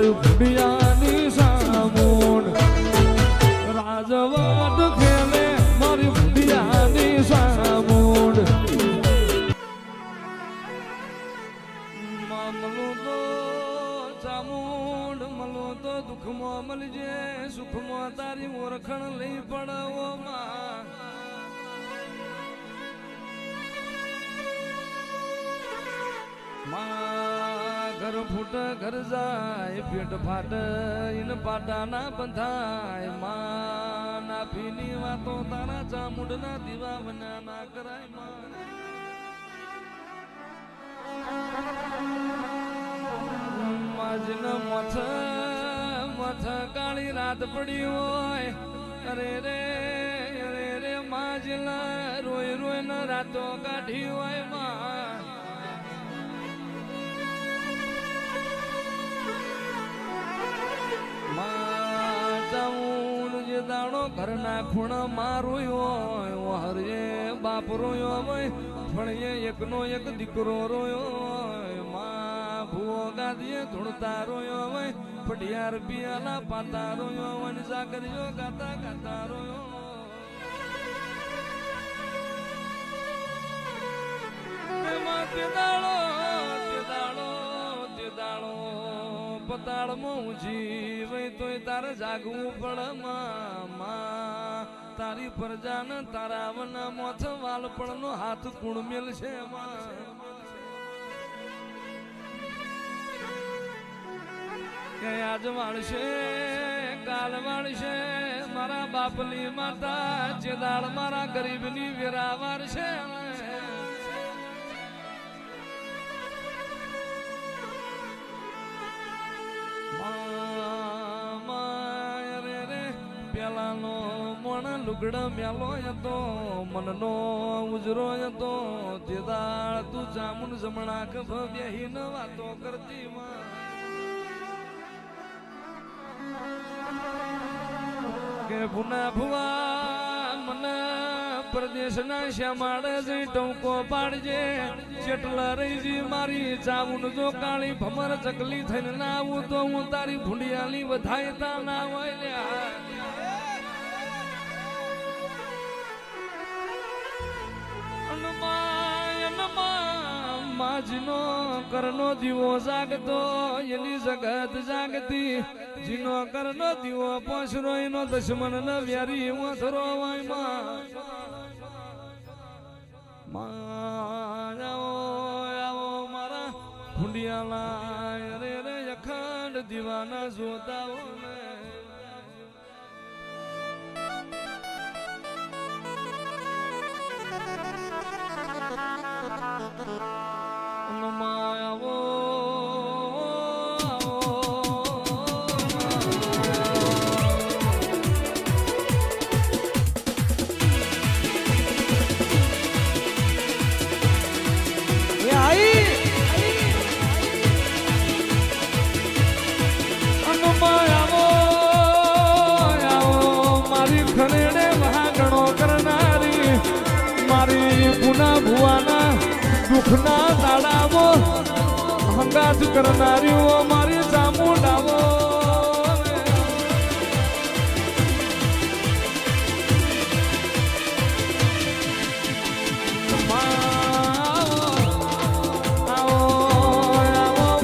મારી ભુડિયાની સામૂન રાજવાટ ખેલે મારી ભુડિયાની સામૂન મલો તો ચામુંડ મલો તો દુઃખમાં મળજે સુખમાં તારી ઓળખણ લઈ પડવો માં ઘર ફૂટ ઘર જાય પેટ ફાટ ઇન પાટાના બંધાય માં ના ભીની વાતો તારા ચામુંડના દીવા બના ના કરાય માં માજના મથ મથ કાળી રાત પડી હોય અરે રે માજલા રોય રોય ન રાતો કાઢી હોય માં જે દાડો ઘરના ખૂણા માં રોયો હોય હરે બાપ રોયો હોય પણ એકનો એક દીકરો રોયો હોય માં ભૂવો ગાદીએ ધૂણતા રોયો હોય ફટિયાર પિયાલા પાતા રોયો હોય સાકરીઓ ગાતા ગાતા રોયો તે દાડો પતાળમાં ઊંચી વઈ તોય તારે જાગવું પડે માં તારી પ્રજાન તારા વના મોથ વાલપણ નો હાથ કુણ મેલ છે કે આજ વાળશે કાલ વાળશે મારા બાપની માતા જે દાળ મારા ગરીબની વેરા વારશે પેલાનો મણ લુગડ મેલો હતો મનનો ઉજરો હતો તે દાળ તું જામુન જમણા ખભ બેહીને વાતો કરતી કે ભુના ભુવા મને પ્રદેશના શ્યામાડે જઈ ટોકો પાડજે જેટલા રહીજી મારી જામુન જો કાળી ભમર ચકલી થઈને ના આવું તો હું તારી ભૂંડિયાની વધાયતા ના હોય લ્યા માજનો કરનો દીવો જાગતો એની જગત જાગતી જીનો કરનો દીવો પોસરો એનો દુશ્મન ન વ્યારી મથરો હોય માં આવો મારા ભૂંડિયાલા રે અખંડ દીવાના જોતાઓ પુના ભુવાના દુઃખના દાડાવો હંગાત કરનારીઓ મારી ચામુંડાવો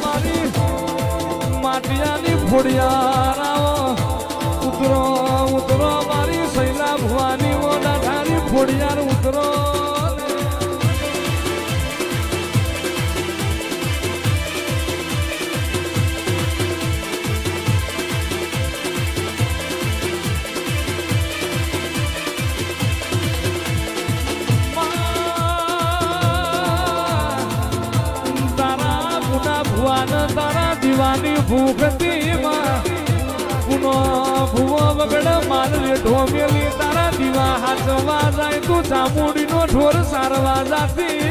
મારી માટિયાની ફોડિયાર ઉતરો ઉતરો મારી શૈલા ભુવાની ઓડાધારી ફોડિયાર ઉતરો તારા દીવાની ભૂખતી માં પુનો ભૂવો વગડ માલ રેઠો મેલી તારા દીવા હાચવા જાય તું ચામુંડી નો ઢોર સારવા જાતી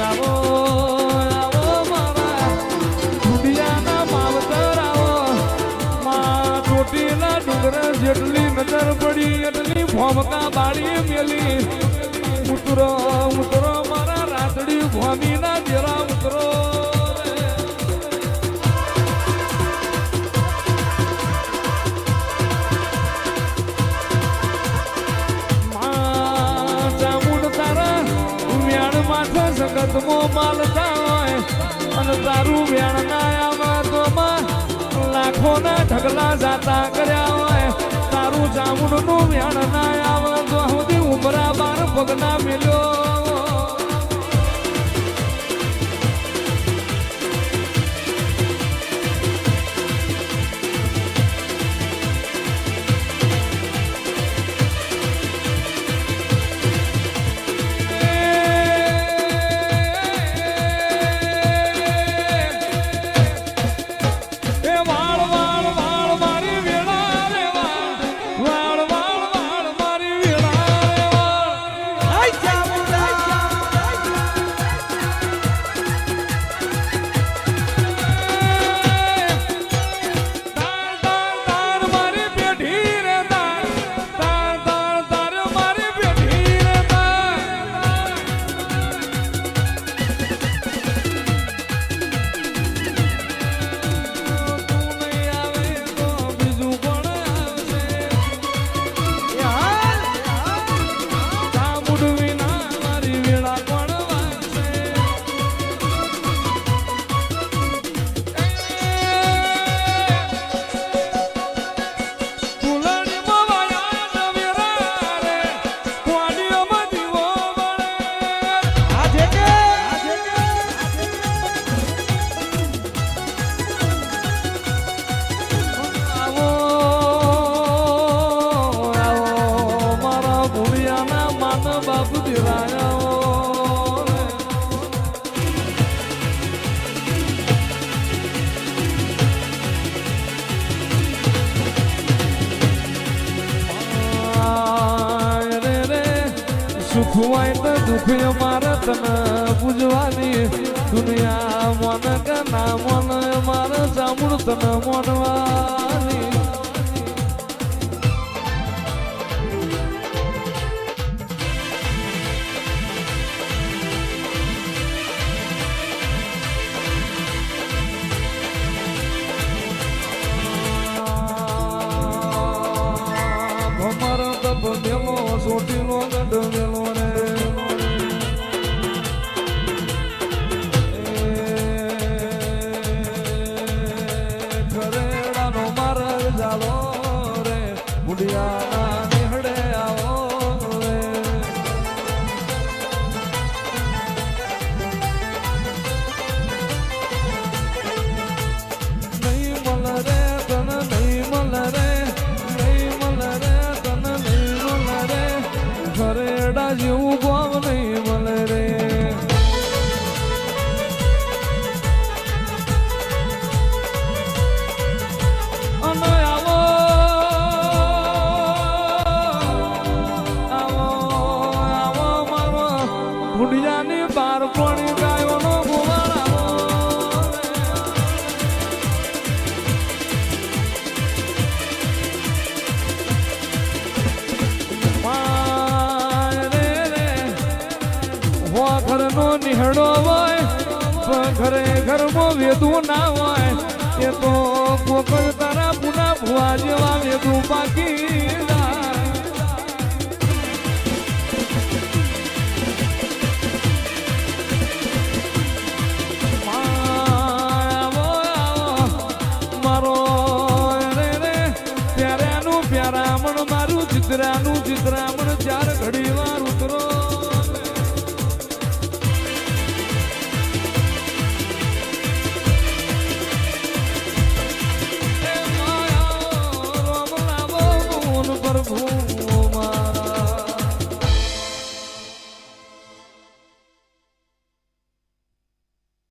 આવો આવો મારા દુનિયાના માવતર આવો માં ચોટીલા ડુંગર જેટલી નજર પડી એટલી ભોમકા બાળી મેલી ઉતરો ઉતરો મારા રાતડી ભોમીના જેરા ઉતરો જગતમો માલતા હોય અને તારું વ્યાણ ના આવા તો લાખોના ઢગલા જાતા કર્યા હોય તારું જામુનનું વ્યાણ ના આવે તો સુધી ઉમરા બાર પગના મેલ્યો સુખ હોય તો દુઃખ મારે તને પૂજવાની દુનિયા મન કે ના મન મારે સાંભળ તને મનવાની સોટીનો ગઢ મેલો રે ખરેડાનો માર્ગ જાલો રે બુડિયાના નિહળે આવો રે નહીં મલ રે તને નહીં મલ રે ખરેડા જેવું ગોમ નહીં મળે રે અને આવો આવો આવો મારો ગુડિયાની બાર પાણી ગાયોનો ગોવાળ ઘરનો નિહળો હોય ઘરે ઘરમાં વેદું ના હોય એ તો કોક તારા પુના ભુવા જેવા વેદું બાકી મારો રે રે પ્યારાનું પ્યારામણ મારું ચિત્રાનું ચિત્રામણ